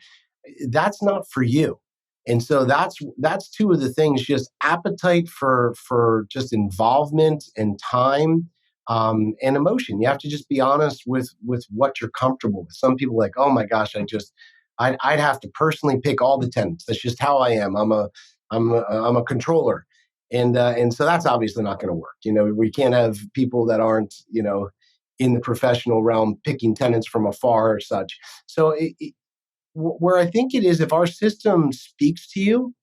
That's not for you. And so that's two of the things, just appetite for just involvement and time, and emotion. You have to just be honest with what you're comfortable with. Some people are like, oh my gosh, I'd have to personally pick all the tenants. That's just how I am. I'm a controller. And so that's obviously not going to work. We can't have people that aren't, in the professional realm picking tenants from afar or such. So where I think it is, if our system speaks to you,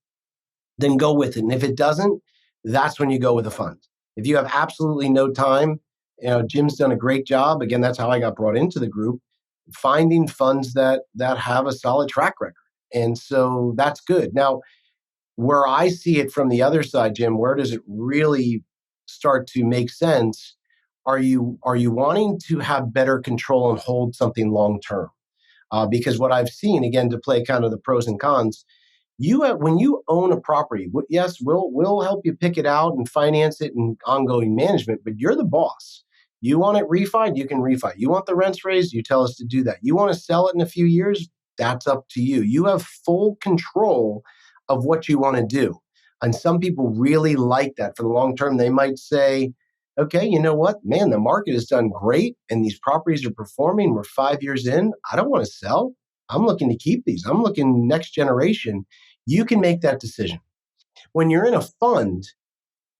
then go with it. And if it doesn't, that's when you go with a fund. If you have absolutely no time, Jim's done a great job. Again, that's how I got brought into the group, finding funds that have a solid track record. And so that's good. Now, where I see it from the other side, Jim, where does it really start to make sense? Are you wanting to have better control and hold something long term? Because what I've seen, again, to play kind of the pros and cons, when you own a property, yes, we'll help you pick it out and finance it and ongoing management, but you're the boss. You want it refied, you can refi. You want the rents raised, you tell us to do that. You want to sell it in a few years, that's up to you. You have full control of what you want to do. And some people really like that for the long term. They might say, okay, you know what, man, the market has done great and these properties are performing. We're 5 years in. I don't want to sell. I'm looking to keep these. I'm looking next generation. You can make that decision. When you're in a fund,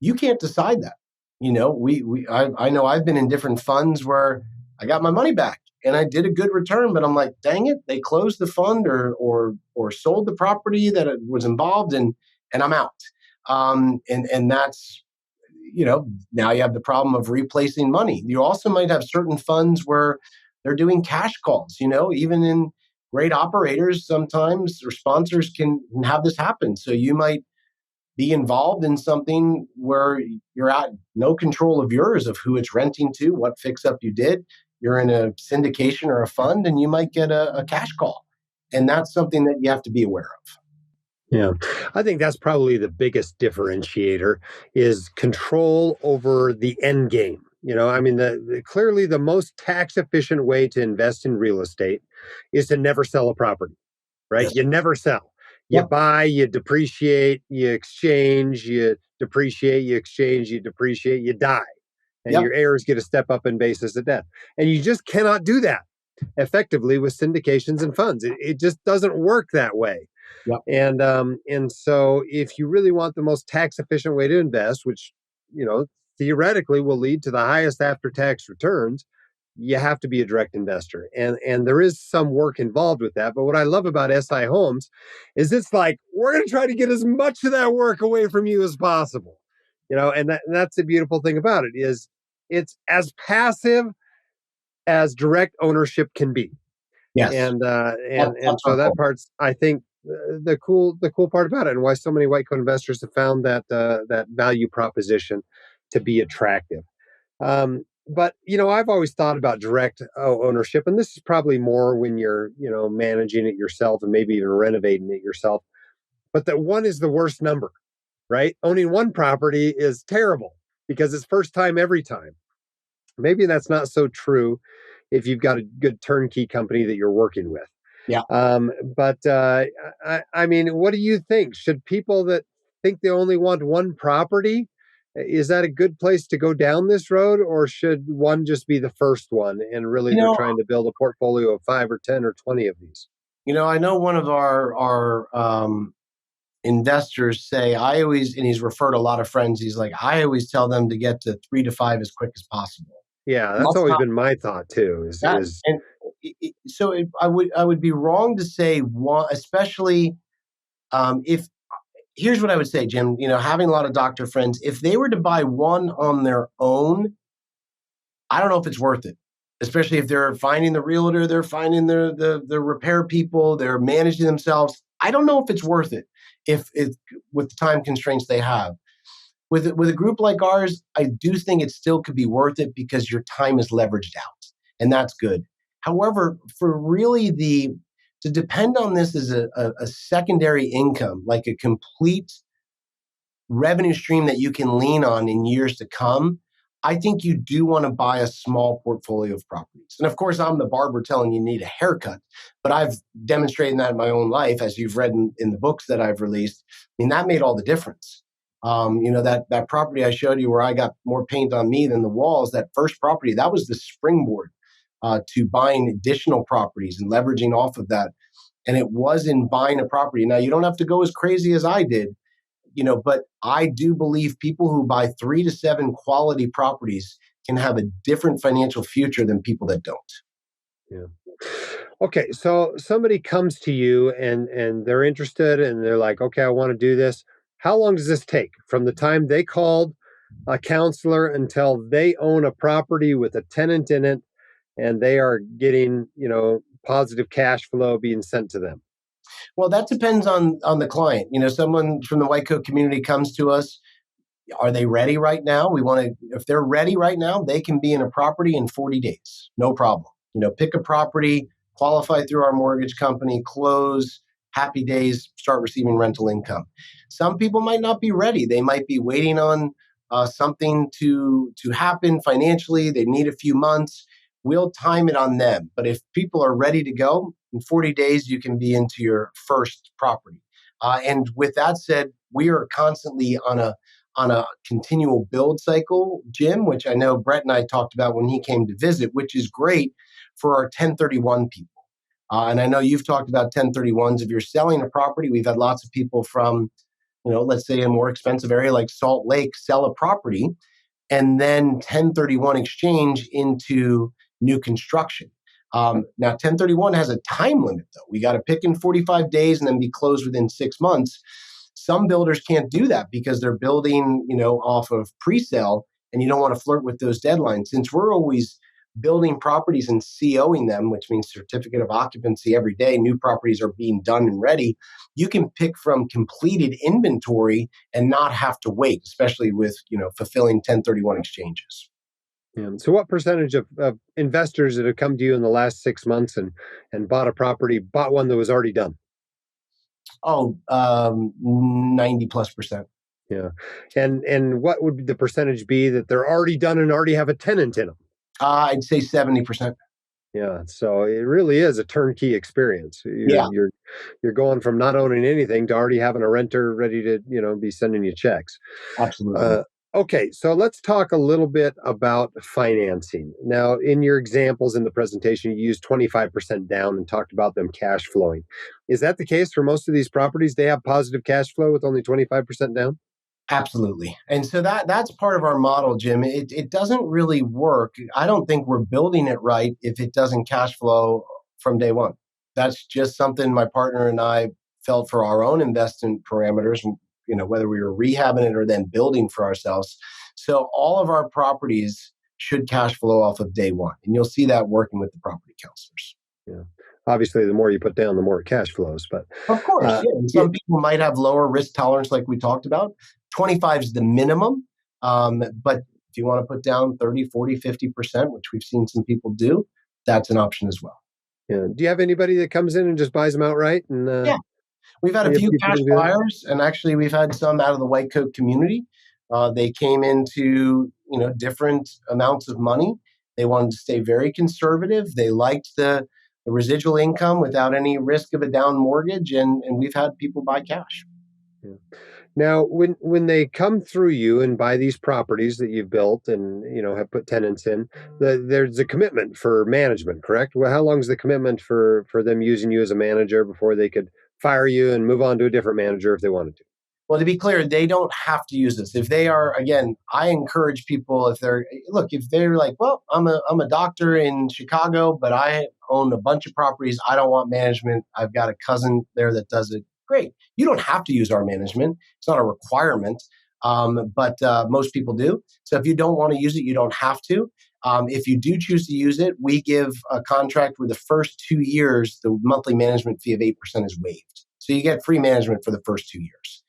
you can't decide that. I know I've been in different funds where I got my money back and I did a good return, but I'm like, dang it, they closed the fund or sold the property that it was involved in, and I'm out. And that's, now you have the problem of replacing money. You also might have certain funds where they're doing cash calls, even in great operators, sometimes or sponsors can have this happen. So you might be involved in something where you're at no control of yours, of who it's renting to, what fix up you did. You're in a syndication or a fund and you might get a cash call. And that's something that you have to be aware of. Yeah, I think that's probably the biggest differentiator is control over the end game. I mean, clearly the most tax efficient way to invest in real estate is to never sell a property, right? Yes. You never sell. You Yeah. buy, you depreciate, you exchange, you depreciate, you exchange, you depreciate, you die. and Yep. your heirs get a step up in basis at death. And you just cannot do that effectively with syndications and funds. It just doesn't work that way. Yep. And so if you really want the most tax efficient way to invest, which theoretically will lead to the highest after tax returns, you have to be a direct investor. And there is some work involved with that. But what I love about SI Homes is it's like, we're going to try to get as much of that work away from you as possible. And that's the beautiful thing about it is it's as passive as direct ownership can be. Yes. And so Our that goal. part's, I think, the cool part about it, and why so many white coat investors have found that value proposition to be attractive. But I've always thought about direct ownership, and this is probably more when you're managing it yourself and maybe even renovating it yourself. But that one is the worst number, right? Owning one property is terrible because it's first time every time. Maybe that's not so true if you've got a good turnkey company that you're working with. Yeah. But I mean, what do you think? Should people that think they only want one property, is that a good place to go down this road, or should one just be the first one and really You they're know, trying to build a portfolio of 5 or 10 or 20 of these? I know one of our investors say I always, and he's referred a lot of friends. He's like, I always tell them to get to 3 to 5 as quick as possible. Yeah, And that's that's always not been my thought too. Is that. is And I would be wrong to say one, especially if here's what I would say, Jim. Having a lot of doctor friends, if they were to buy one on their own, I don't know if it's worth it. Especially if they're finding the realtor, they're finding the repair people, they're managing themselves. I don't know if it's worth it if with the time constraints they have. With a group like ours, I do think it still could be worth it because your time is leveraged out, and that's good. However, for really to depend on this as a secondary income, like a complete revenue stream that you can lean on in years to come, I think you do want to buy a small portfolio of properties. And of course, I'm the barber telling you need a haircut, but I've demonstrated that in my own life, as you've read in the books that I've released. I mean, that made all the difference. That property I showed you where I got more paint on me than the walls, that first property, that was the springboard to buying additional properties and leveraging off of that. And it was in buying a property. Now, you don't have to go as crazy as I did, but I do believe people who buy 3 to 7 quality properties can have a different financial future than people that don't. Yeah. Okay, so somebody comes to you and they're interested and they're like, okay, I want to do this. How long does this take from the time they called a counselor until they own a property with a tenant in it and they are getting, positive cash flow being sent to them? Well, that depends on the client. Someone from the white coat community comes to us. Are they ready right now? If they're ready right now, they can be in a property in 40 days. No problem. Pick a property, qualify through our mortgage company, close, happy days, start receiving rental income. Some people might not be ready. They might be waiting on something to happen financially. They need a few months. We'll time it on them. But if people are ready to go, in 40 days, you can be into your first property. And with that said, we are constantly on a continual build cycle, Jim, which I know Brett and I talked about when he came to visit, which is great for our 1031 people. And I know you've talked about 1031s. If you're selling a property, we've had lots of people from, let's say a more expensive area like Salt Lake sell a property and then 1031 exchange into new construction. Now, 1031 has a time limit, though. We got to pick in 45 days and then be closed within 6 months. Some builders can't do that because they're building, off of pre-sale, and you don't want to flirt with those deadlines. Since we're always building properties and COing them, which means certificate of occupancy every day, new properties are being done and ready. You can pick from completed inventory and not have to wait, especially with, fulfilling 1031 exchanges. Yeah. So what percentage of investors that have come to you in the last 6 months and bought a property, bought one that was already done? Oh, 90+%. Yeah. And what would the percentage be that they're already done and already have a tenant in them? I'd say 70%. Yeah. So it really is a turnkey experience. You're Yeah, you're you're going from not owning anything to already having a renter ready to, be sending you checks. absolutely. Okay, so let's talk a little bit about financing. Now, in your examples in the presentation, you used 25% down and talked about them cash flowing. Is that the case for most of these properties? They have positive cash flow with only 25% down? Absolutely. And so that's part of our model, Jim. It doesn't really work. I don't think we're building it right if it doesn't cash flow from day one. That's just something my partner and I felt for our own investment parameters, whether we were rehabbing it or then building for ourselves. So all of our properties should cash flow off of day one. And you'll see that working with the property counselors. Yeah. Obviously, the more you put down, the more it cash flows. But Of course, uh, yeah. And it, some people might have lower risk tolerance, like we talked about. 25 is the minimum. But if you want to put down 30, 40, 50%, which we've seen some people do, that's an option as well. yeah. Do you have anybody that comes in and just buys them outright? And Yeah. We've had a you have few people cash that do that? buyers, and actually we've had some out of the white coat community. They came into different amounts of money. They wanted to stay very conservative. They liked the residual income without any risk of a down mortgage, and we've had people buy cash. Yeah. Now, when they come through you and buy these properties that you've built and have put tenants in, there's a commitment for management, correct? Well, how long is the commitment for them using you as a manager before they could fire you and move on to a different manager if they wanted to? Well, to be clear, they don't have to use this. If they are, again, I encourage people if they're like, well, I'm a doctor in Chicago, but I own a bunch of properties. I don't want management. I've got a cousin there that does it. Great. You don't have to use our management. It's not a requirement, but most people do. So if you don't want to use it, you don't have to. If you do choose to use it, we give a contract where the first 2 years, the monthly management fee of 8% is waived. So you get free management for the first 2 years.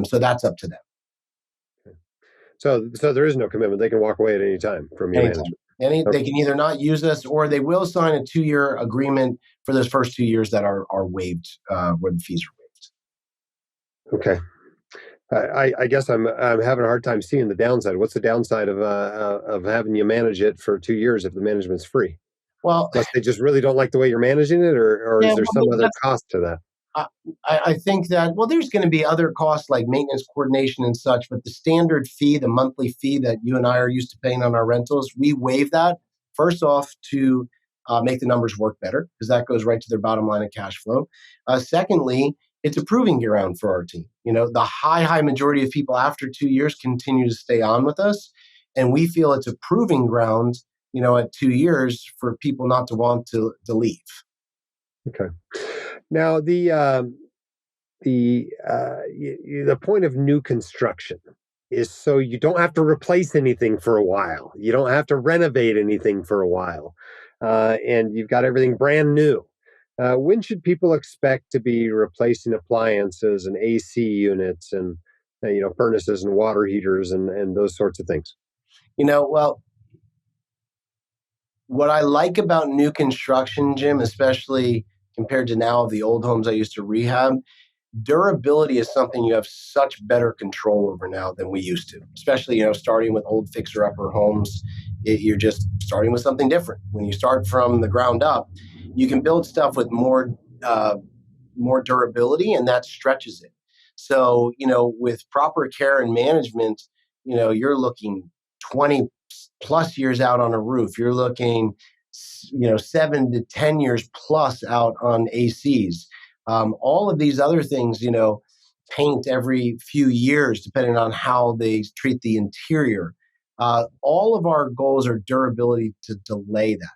So that's up to them. So there is no commitment. They can walk away at any time from your Anytime. management. Okay. They can either not use us or they will sign a 2 year agreement for those first 2 years that are waived, where the fees are Okay. I guess I'm having a hard time seeing the downside. What's the downside of having you manage it for 2 years if the management's free? waived. Well, Unless they just really don't like the way you're managing it, or yeah, is there some other cost to that? I, I think that, well, there's going to be other costs like maintenance coordination and such, but the standard fee, the monthly fee that you and I are used to paying on our rentals, we waive that first off to make the numbers work better because that goes right to their bottom line of cash flow. Secondly, it's a proving ground for our team. The high majority of people after 2 years continue to stay on with us. And we feel it's a proving ground, at 2 years for people not to want to leave. Okay. Now the point of new construction is so you don't have to replace anything for a while. You don't have to renovate anything for a while, and you've got everything brand new. When should people expect to be replacing appliances and AC units and furnaces and water heaters and those sorts of things? Well, what I like about new construction, Jim, especially compared to now the old homes I used to rehab, durability is something you have such better control over now than we used to. Especially, starting with old fixer-upper homes, you're just starting with something different. When you start from the ground up, you can build stuff with more durability, and that stretches it. So, with proper care and management, you're looking 20 plus years out on a roof. You're looking, 7 to 10 years plus out on ACs. All of these other things, paint every few years, depending on how they treat the interior. All of our goals are durability to delay that.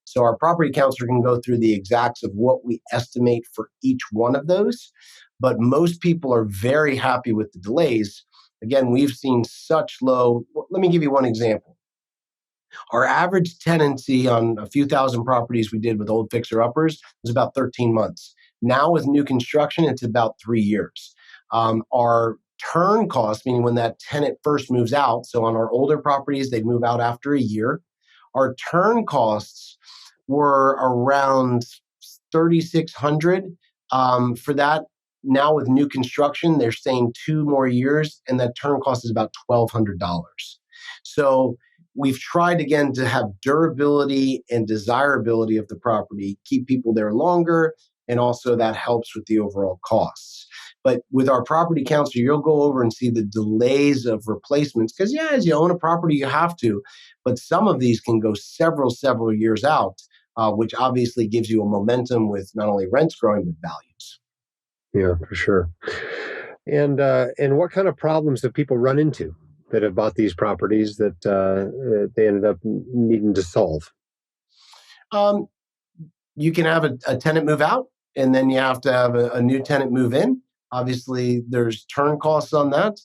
So our property counselor can go through the exacts of what we estimate for each one of those. But most people are very happy with the delays. Again, we've seen such low. Let me give you one example. Our average tenancy on a few thousand properties we did with old fixer uppers was about 13 months. Now with new construction, it's about 3 years. Our turn cost, meaning when that tenant first moves out, so on our older properties, they'd move out after a year. Our turn costs were around 3,600 for that. Now with new construction, they're saying 2 more years, and that turn cost is about $1,200. So we've tried again to have durability and desirability of the property, keep people there longer, and also that helps with the overall costs. But with our property counselor, you'll go over and see the delays of replacements. Because, yeah, as you own a property, you have to. But some of these can go several years out, which obviously gives you a momentum with not only rents growing, but values. Yeah, for sure. And what kind of problems have people run into that have bought these properties that they ended up needing to solve? Um, you can have a tenant move out, and then you have to have a new tenant move in. Obviously, there's turn costs on that.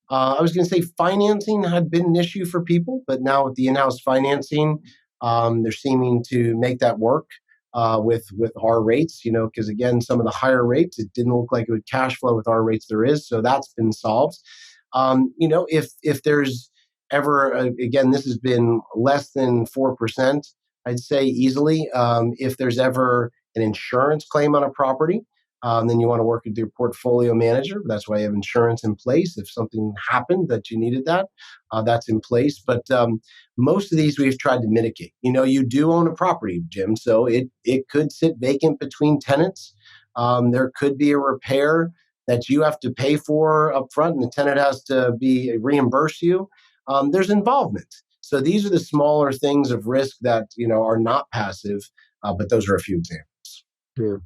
I was going to say financing had been an issue for people, but now with the in-house financing, they're seeming to make that work with our rates. Because again, some of the higher rates, it didn't look like it would cash flow with our rates. There is, so that's been solved. If there's ever again, this has been less than 4%. I'd say easily. If there's ever an insurance claim on a property, then you want to work with your portfolio manager. That's why you have insurance in place. If something happened that you needed that, that's in place. But most of these we've tried to mitigate. You do own a property, Jim, so it could sit vacant between tenants. There could be a repair that you have to pay for up front, and the tenant has to be reimburse you. There's involvement. So these are the smaller things of risk that are not passive, but those are a few examples. Yeah.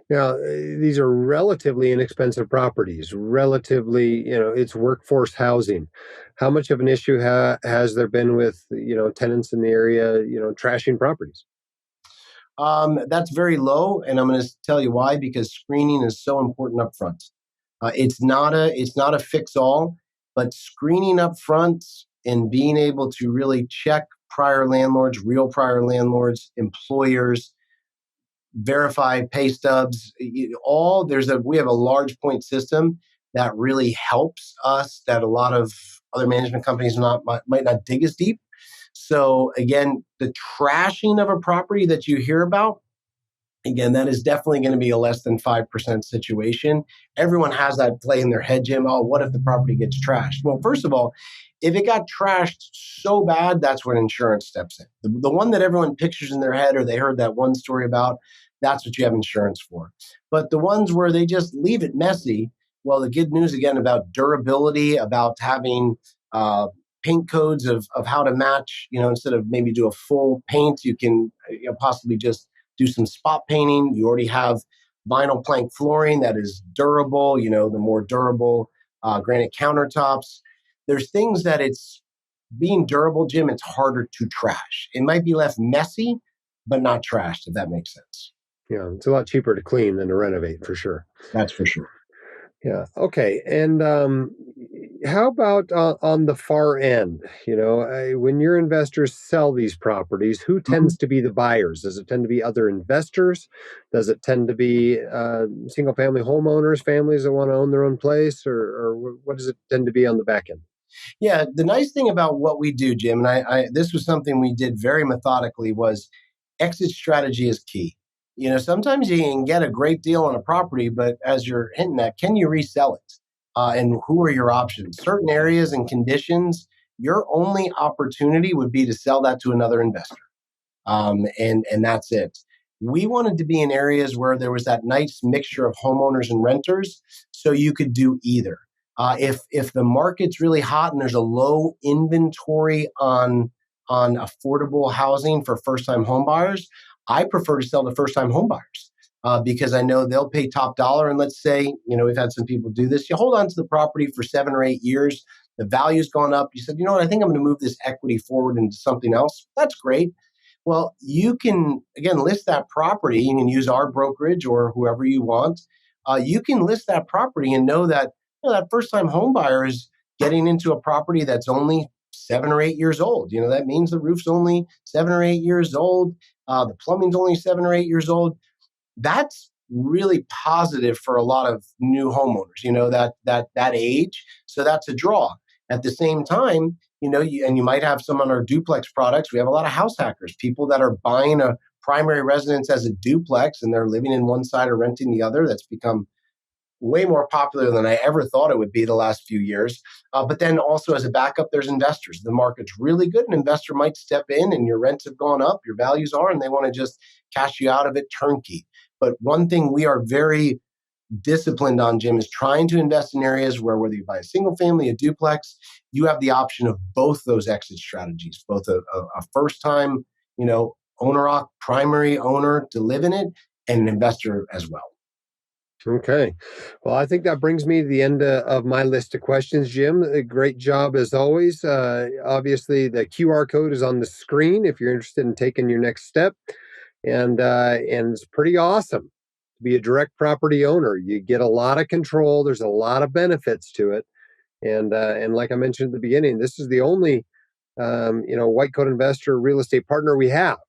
Now, these are relatively inexpensive properties, relatively, it's workforce housing. How much of an issue has there been with, tenants in the area, trashing properties? That's very low, and I'm going to tell you why. Because screening is so important up front. It's not a fix all, but screening up front and being able to really check prior landlords, real prior landlords, employers, verify pay stubs, we have a large point system that really helps us that a lot of other management companies might not dig as deep. So again, the trashing of a property that you hear about, again, that is definitely going to be a less than 5% situation. Everyone has that play in their head, Jim. Oh, what if the property gets trashed? Well, first of all, if it got trashed so bad, that's when insurance steps in. The one that everyone pictures in their head, or they heard that one story about, that's what you have insurance for. But the ones where they just leave it messy, well, the good news again about durability, about having paint codes of how to match, instead of maybe do a full paint, you can possibly just do some spot painting. You already have vinyl plank flooring that is durable, the more durable granite countertops. There's things that it's being durable, Jim, it's harder to trash. It might be left messy, but not trashed, if that makes sense. Yeah, it's a lot cheaper to clean than to renovate, for sure. That's for sure. Yeah. Okay. And how about on the far end? When your investors sell these properties, who Mhm. tends to be the buyers? Does it tend to be other investors? Does it tend to be single family homeowners, families that want to own their own place, or what does it tend to be on the back end? Yeah, the nice thing about what we do, Jim, and this was something we did very methodically, was exit strategy is key. Sometimes you can get a great deal on a property, but as you're hinting at, can you resell it? And who are your options? Certain areas and conditions, your only opportunity would be to sell that to another investor. And that's it. We wanted to be in areas where there was that nice mixture of homeowners and renters, so you could do either. If the market's really hot and there's a low inventory on affordable housing for first time home buyers, I prefer to sell to first time home buyers because I know they'll pay top dollar. And let's say we've had some people do this. You hold on to the property for 7 or 8 years. The value's gone up. You said, what? I think I'm going to move this equity forward into something else. That's great. Well, you can, again, list that property. You can use our brokerage or whoever you want. You can list that property and know that that first-time home buyer is getting into a property that's only 7 or 8 years old. That means the roof's only 7 or 8 years old. The plumbing's only 7 or 8 years old. That's really positive for a lot of new homeowners, that age. So that's a draw. At the same time, you might have some on our duplex products. We have a lot of house hackers, people that are buying a primary residence as a duplex and they're living in one side or renting the other. That's become way more popular than I ever thought it would be the last few years. But then also as a backup, there's investors. The market's really good. An investor might step in and your rents have gone up, your values are, and they want to just cash you out of it turnkey. But one thing we are very disciplined on, Jim, is trying to invest in areas where, whether you buy a single family, a duplex, you have the option of both those exit strategies, both a first time, owner, primary owner to live in it, and an investor as well. Okay. Well, I think that brings me to the end of my list of questions, Jim. A great job as always. Obviously, the QR code is on the screen if you're interested in taking your next step. And it's pretty awesome to be a direct property owner. You get a lot of control. There's a lot of benefits to it. And like I mentioned at the beginning, this is the only white coat investor real estate partner we have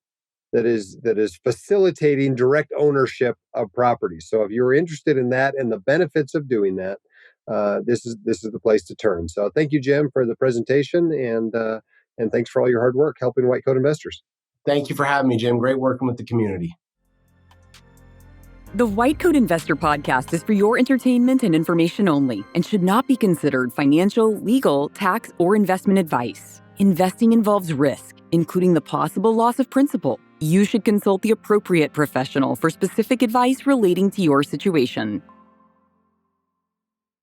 that is facilitating direct ownership of properties. So if you're interested in that and the benefits of doing that, this is the place to turn. So thank you, Jim, for the presentation, and thanks for all your hard work helping white coat investors. Thank you for having me, Jim. Great working with the community. The White Coat Investor Podcast is for your entertainment and information only and should not be considered financial, legal, tax, or investment advice. Investing involves risk, including the possible loss of principal. You should consult the appropriate professional for specific advice relating to your situation.